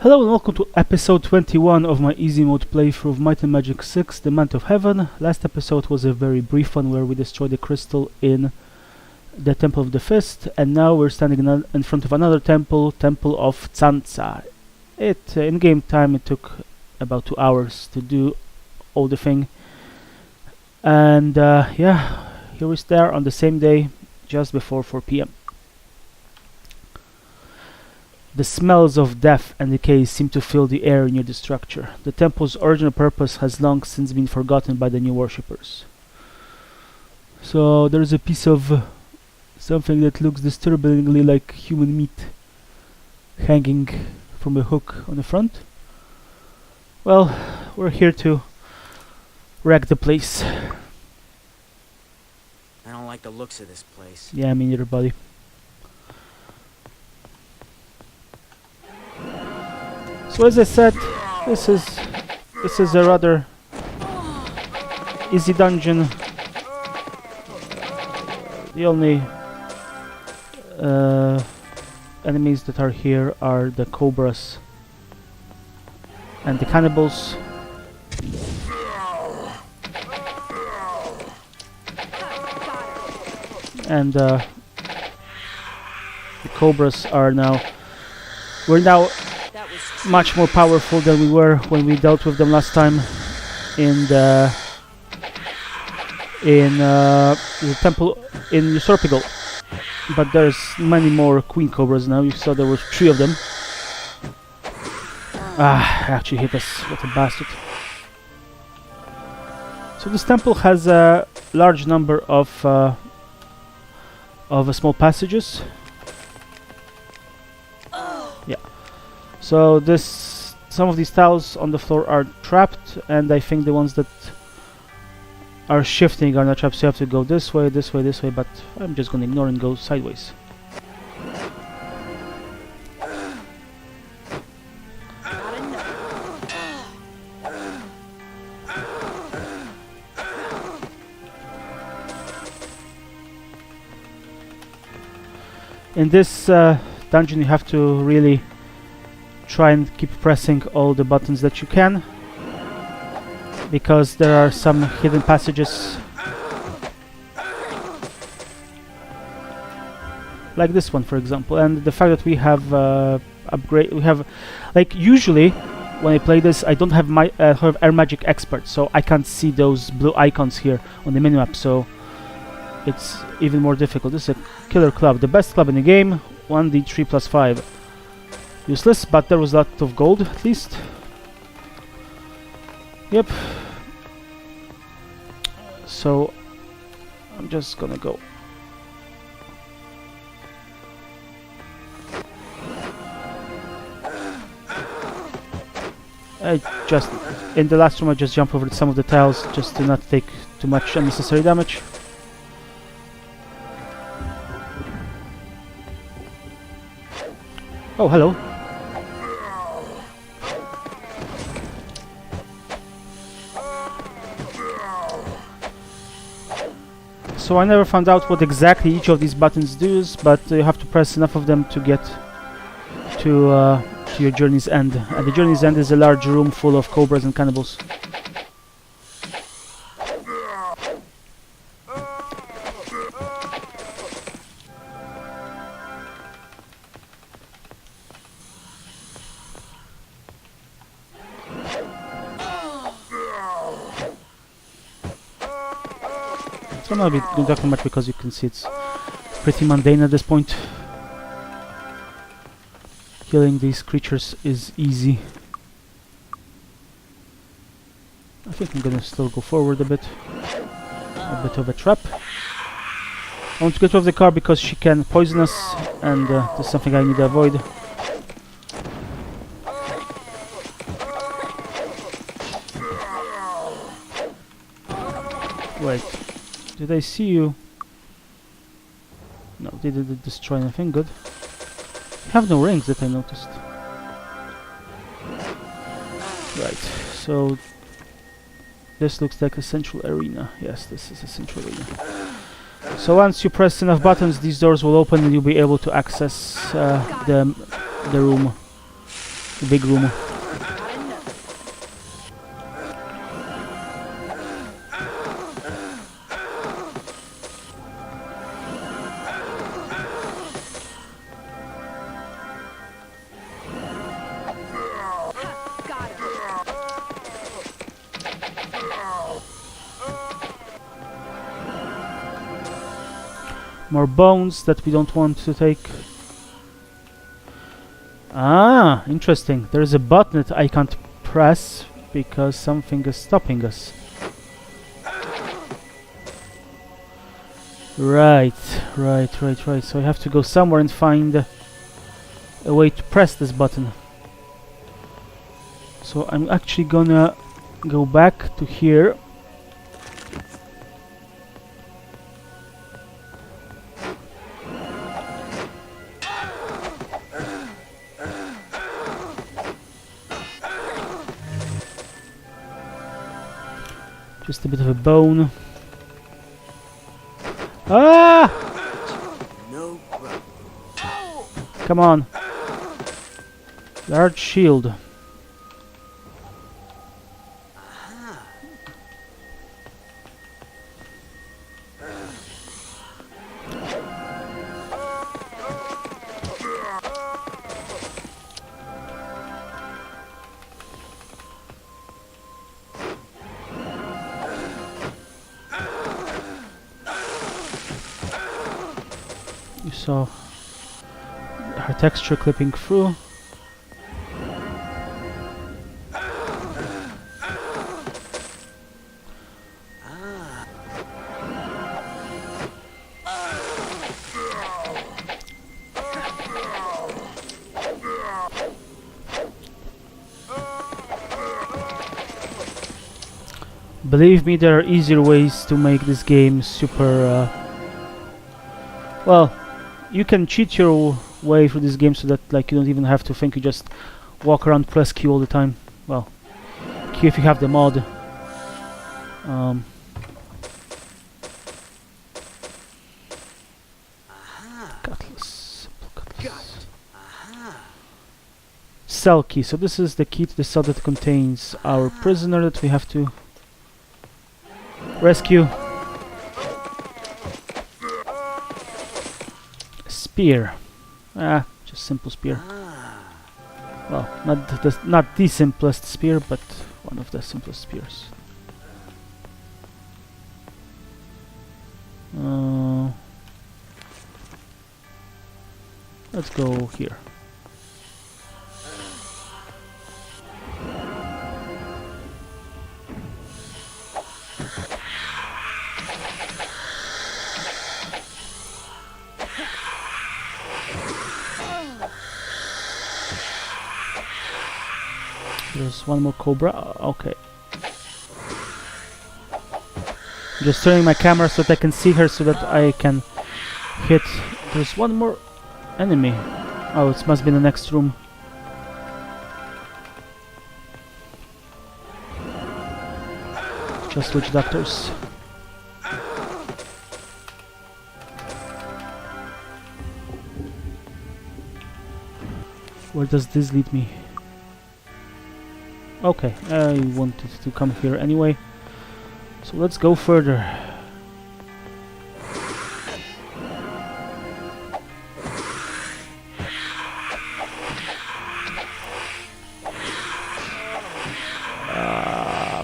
Hello and welcome to episode 21 of my easy mode playthrough of Might and Magic 6, The Mant of Heaven. Last episode was a very brief one where we destroyed the crystal in the Temple of the Fist, and now we're standing in front of another temple, Temple of Tsantsa. In game time it took about 2 hours to do all the thing, and yeah, here we start on the same day, just before 4 p.m. The smells of death and decay seem to fill the air near the structure. The temple's original purpose has long since been forgotten by the new worshippers. So there's a piece of something that looks disturbingly like human meat hanging from a hook on the front. Well, we're here to wreck the place. I don't like the looks of this place. Yeah, me neither, buddy. So as I said, this is a rather easy dungeon. The only enemies that are here are the cobras and the cannibals. And the cobras are we're now much more powerful than we were when we dealt with them last time in the temple in Usurpigal. But there's many more queen cobras now. You saw there were 3 of them. Actually hit us. What a bastard. So this temple has a large number of small passages. So some of these tiles on the floor are trapped, and I think the ones that are shifting are not trapped, so you have to go this way, this way, this way, but I'm just gonna ignore and go sideways. In this dungeon you have to really try and keep pressing all the buttons that you can, because there are some hidden passages like this one, for example. And the fact that we have like, usually when I play this I don't have my Air Magic Expert, so I can't see those blue icons here on the minimap, so it's even more difficult. This is a killer club, the best club in the game, 1d3 plus 5. Useless, but there was a lot of gold, at least. Yep. So I'm just gonna go. In the last room I just jumped over some of the tiles just to not take too much unnecessary damage. Oh, hello. So I never found out what exactly each of these buttons does, but you have to press enough of them to get to your journey's end. And the journey's end is a large room full of cobras and cannibals. So I'm not going to talk much because you can see it's pretty mundane at this point. Killing these creatures is easy. I think I'm gonna still go forward a bit. A bit of a trap. I want to get off the car because she can poison us, and that's something I need to avoid. Wait. Did I see you? No, they didn't destroy anything. Good. You have no rings that I noticed. Right, so this looks like a central arena. Yes, this is a central arena. So once you press enough buttons, these doors will open and you'll be able to access the room. The big room. More bones that we don't want to take. Ah, interesting. There's a button that I can't press because something is stopping us. Right. So I have to go somewhere and find a way to press this button. So I'm actually gonna go back to here. Just a bit of a bone. Ah! No. Come on. Large shield. You saw her texture clipping through. Believe me, there are easier ways to make this game super well, you can cheat your way through this game so that like you don't even have to think, you just walk around, press Q all the time. Well, Q if you have the mod. Cutlass. Cell key. So this is the key to the cell that contains our prisoner that we have to rescue. Spear. Just simple spear. Well, not the simplest spear, but one of the simplest spears. Let's go here. There's one more cobra. Okay. Just turning my camera so that I can see her, so that I can hit. There's one more enemy. Oh, it must be in the next room. Just witch doctors. Where does this lead me? Okay, I wanted to come here anyway, so let's go further.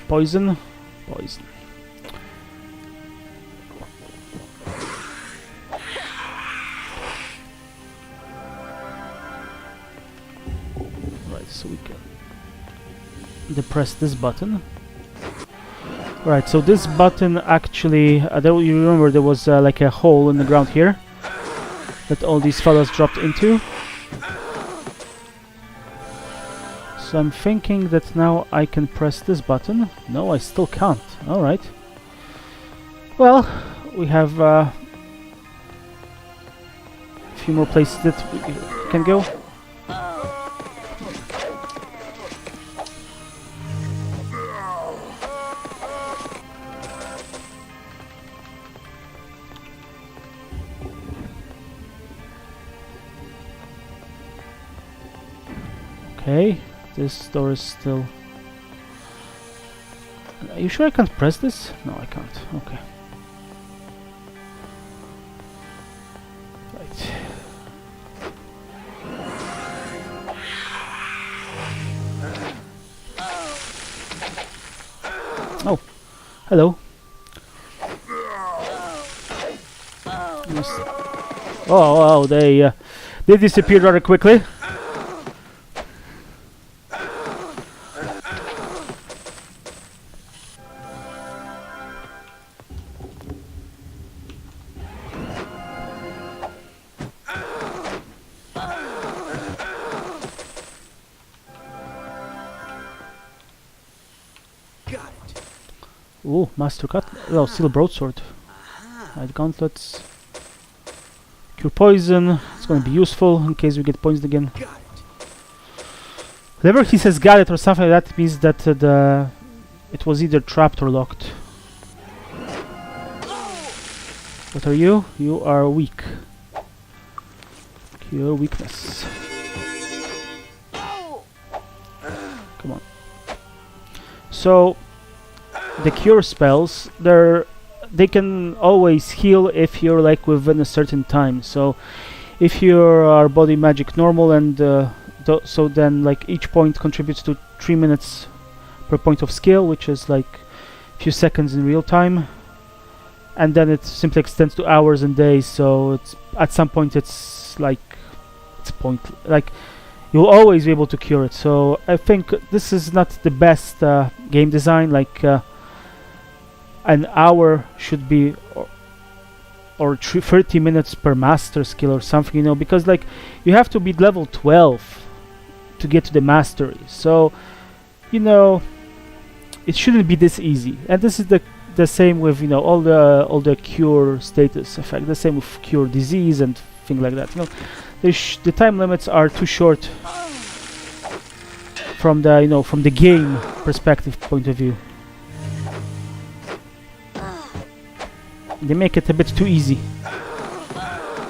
Poison. Right, so we can depress this button. Right, so this button actually, you remember there was like a hole in the ground here that all these fellas dropped into. So I'm thinking that now I can press this button. No, I still can't. Alright. Well, we have a few more places that we can go. Okay. This door is still... Are you sure I can't press this? No, I can't. Okay. Right. Oh, hello. Yes. Oh, they disappeared rather quickly. Ooh, master cut. Oh, steel broadsword. Light gauntlets. Cure poison. It's going to be useful in case we get poisoned again. Whenever he says "got it" or something like that, means that it was either trapped or locked. What are you? You are weak. Cure weakness. Come on. So the cure spells, they can always heal if you're like within a certain time. So if you are body magic normal and so then like each point contributes to 3 minutes per point of skill, which is like a few seconds in real time, and then it simply extends to hours and days. So it's at some point it's like like you'll always be able to cure it. So I think this is not the best game design. Like an hour should be or 30 minutes per master skill or something, you know, because like you have to be level 12 to get to the mastery. So you know it shouldn't be this easy. And this is the same with, you know, all the cure status effect, the same with cure disease and things like that. You know, the time limits are too short from the, you know, from the game perspective point of view. They make it a bit too easy,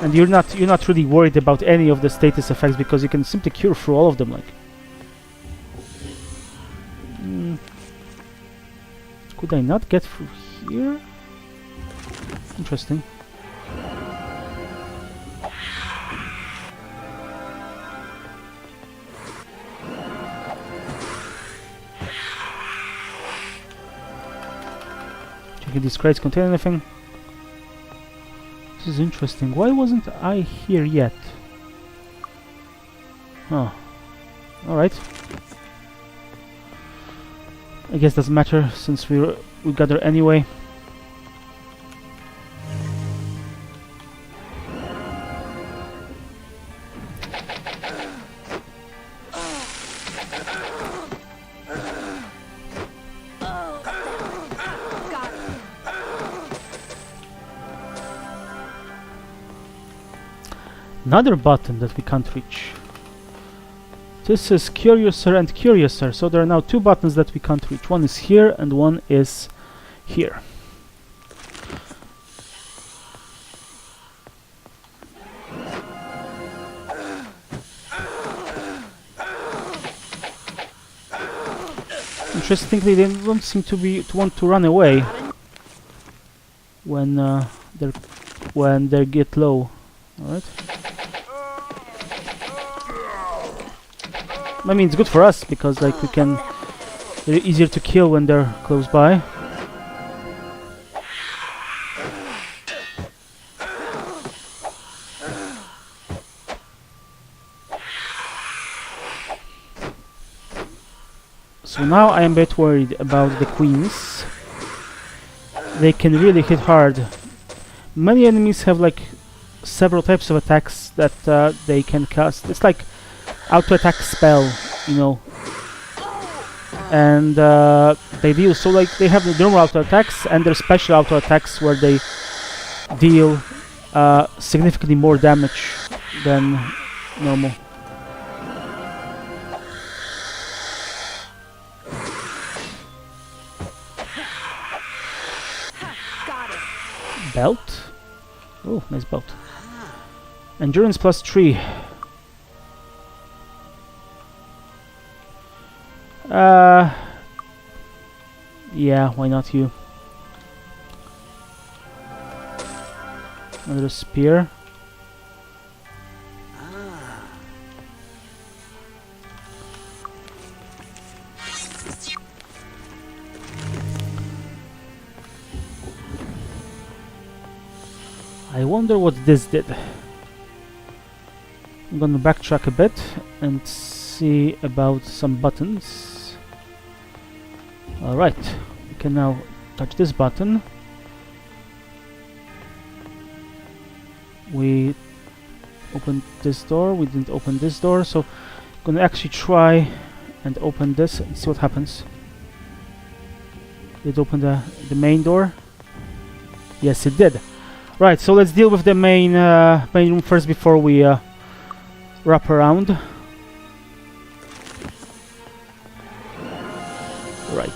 and you're not really worried about any of the status effects because you can simply cure through all of them. Like, could I not get through here? Interesting. Check if these crates contain anything. This is interesting. Why wasn't I here yet? Oh. Alright. I guess doesn't matter since we got there anyway. Another button that we can't reach. This is Curiouser and Curiouser, so there are now two buttons that we can't reach. One is here and one is here. Interestingly, they don't seem to want to run away when they get low. All right. I mean, it's good for us because like they're easier to kill when they're close by. So now I am a bit worried about the queens. They can really hit hard. Many enemies have like several types of attacks that they can cast. It's like auto attack spell, you know, and they deal, so like they have the normal auto attacks and their special auto attacks where they deal significantly more damage than normal. Belt? Oh, nice belt. Endurance +3. Yeah, why not you? Another spear. I wonder what this did. I'm gonna backtrack a bit and see about some buttons. Alright, we can now touch this button. We opened this door, we didn't open this door, so I'm gonna actually try and open this and see what happens. Did it open the main door? Yes, it did. Right, so let's deal with the main room first before we wrap around. Right.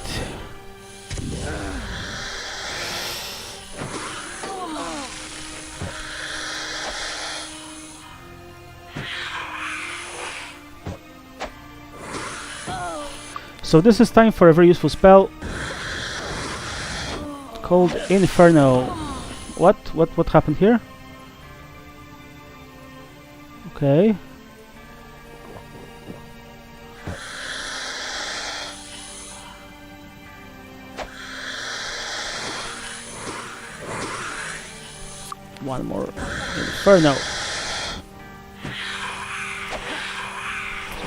So this is time for a very useful spell called Inferno. What happened here? Okay. One more Inferno.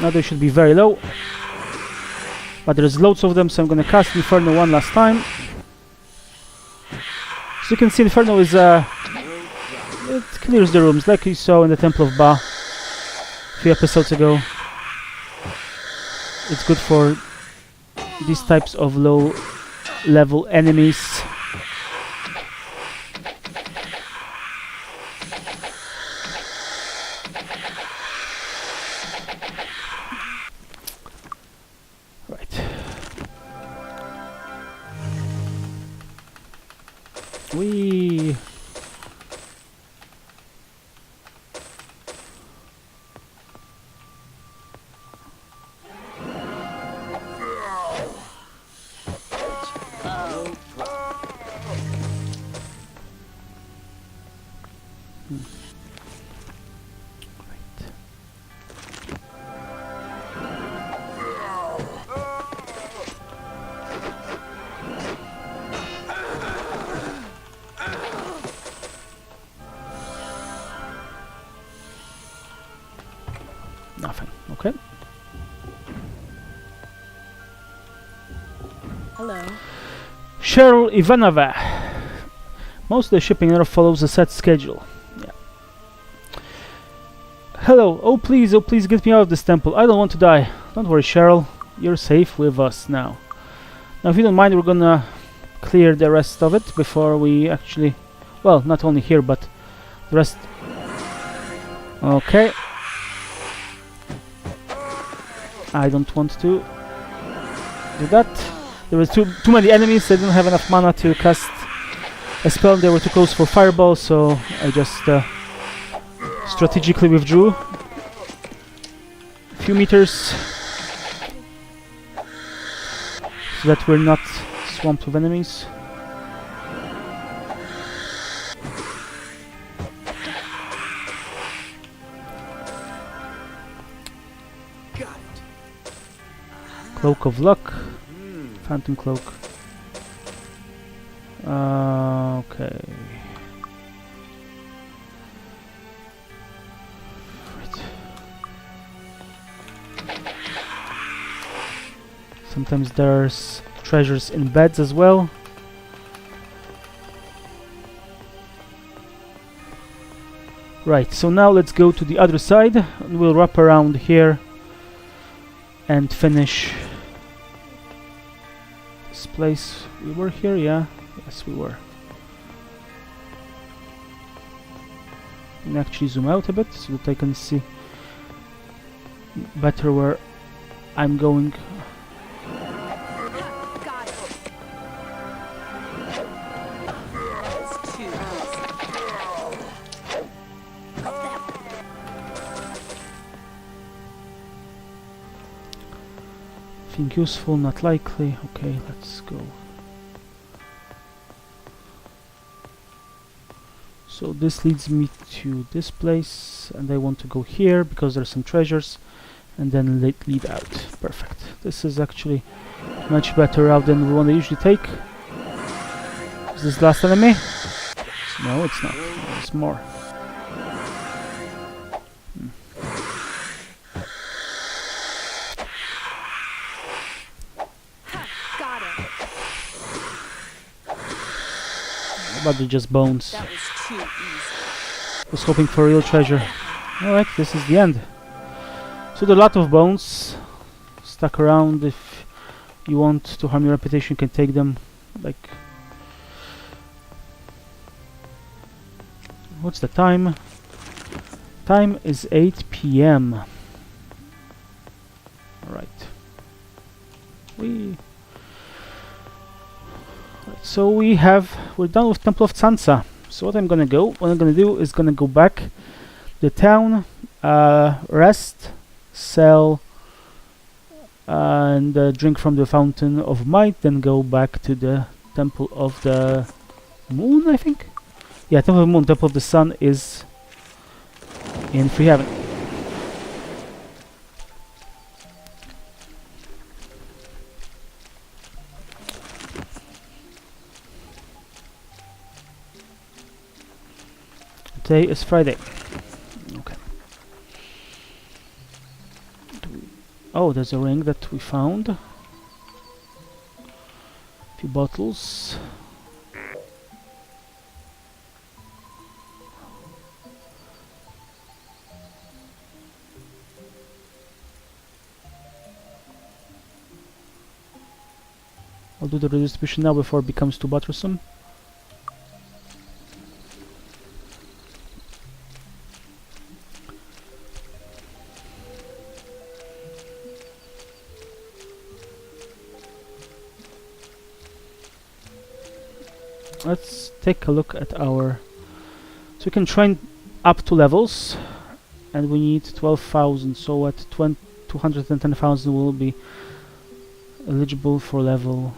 Now they should be very low, but there's loads of them, so I'm gonna cast Inferno one last time. So you can see Inferno is it clears the rooms like you saw in the Temple of Ba a few episodes ago. It's good for these types of low level enemies. Right. We nothing. Okay. Hello. Cheryl Ivanova. Most of the shipping now follows a set schedule. Yeah. Hello. Oh please get me out of this temple. I don't want to die. Don't worry, Cheryl. You're safe with us now. Now if you don't mind, we're gonna clear the rest of it before we actually... Well, not only here, but the rest... Okay. I don't want to do that. There were too many enemies. I didn't have enough mana to cast a spell. They were too close for fireball, so I just strategically withdrew a few meters so that we're not swamped with enemies. Cloak of Luck, Phantom Cloak. Okay. Right. Sometimes there's treasures in beds as well. Right, so now let's go to the other side and we'll wrap around here and finish this place. We were here, yeah? Yes, we were. And actually zoom out a bit so that I can see better where I'm going. Anything useful? Not likely. Okay, let's go. So this leads me to this place, and I want to go here because there's some treasures, and then lead out. Perfect. This is actually much better route than the one I usually take. Is this the last enemy? No, it's not. There's more. Got it. But they're just bones. That was too easy. Was hoping for real treasure. Alright, this is the end. So there are a lot of bones stuck around. If you want to harm your reputation, you can take them. Like, what's the time? Time is 8 p.m. Alright. So we're done with Temple of Tsantsa. So what I'm gonna do is gonna go back the town, rest, sell, and drink from the Fountain of Might, then go back to the Temple of the Moon, I think? Yeah, Temple of the Moon. Temple of the Sun is in Free Heaven. Today is Friday. Okay. Oh, there's a ring that we found. A few bottles. I'll do the redistribution now before it becomes too bothersome. Let's take a look at our... So we can train up to levels, and we need 12,000, so at 210,000 will be eligible for level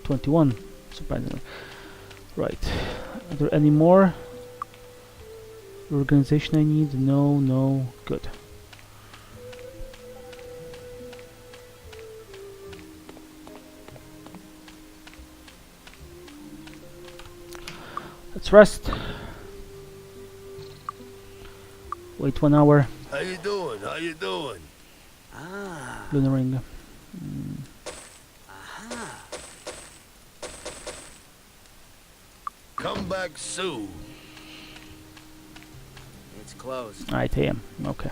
21, surprisingly. Right, are there any more? Organization I need? No, good. Let's rest. Wait 1 hour. How you doing? How you doing? Ah. Lunar ring. Aha. Come back soon. It's closed. 8 AM. Okay.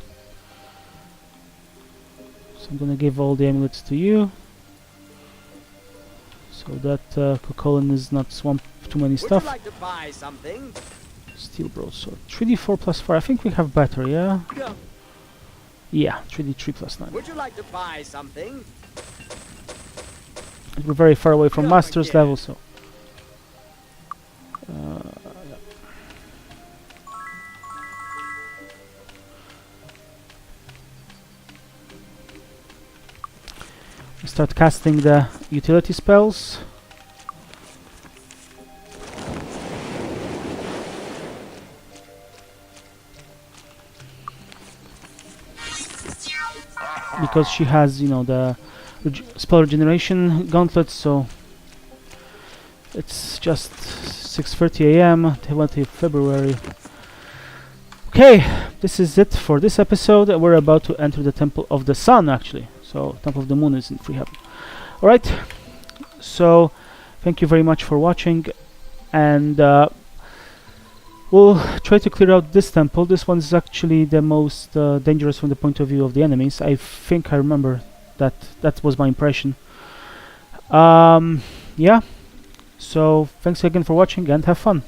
So I'm gonna give all the amulets to you, so that Cocolin is not swamped with too many stuff. Would you like to buy something? Steel broadsword. 3d4 plus 4. I think we have better, yeah? Go. Yeah, 3d3 plus 9. Would you like to buy something? We're very far away from Go master's again. level, so... yeah. We start casting the utility spells. Because she has, you know, the spell regeneration gauntlet, so it's just 6:30 AM, 20th February. Okay, this is it for this episode. We're about to enter the Temple of the Sun, actually. So Temple of the Moon is in Free Heaven. Alright, so thank you very much for watching, and we'll try to clear out this temple. This one is actually the most dangerous from the point of view of the enemies. I think I remember that. That was my impression. Yeah, so thanks again for watching, and have fun.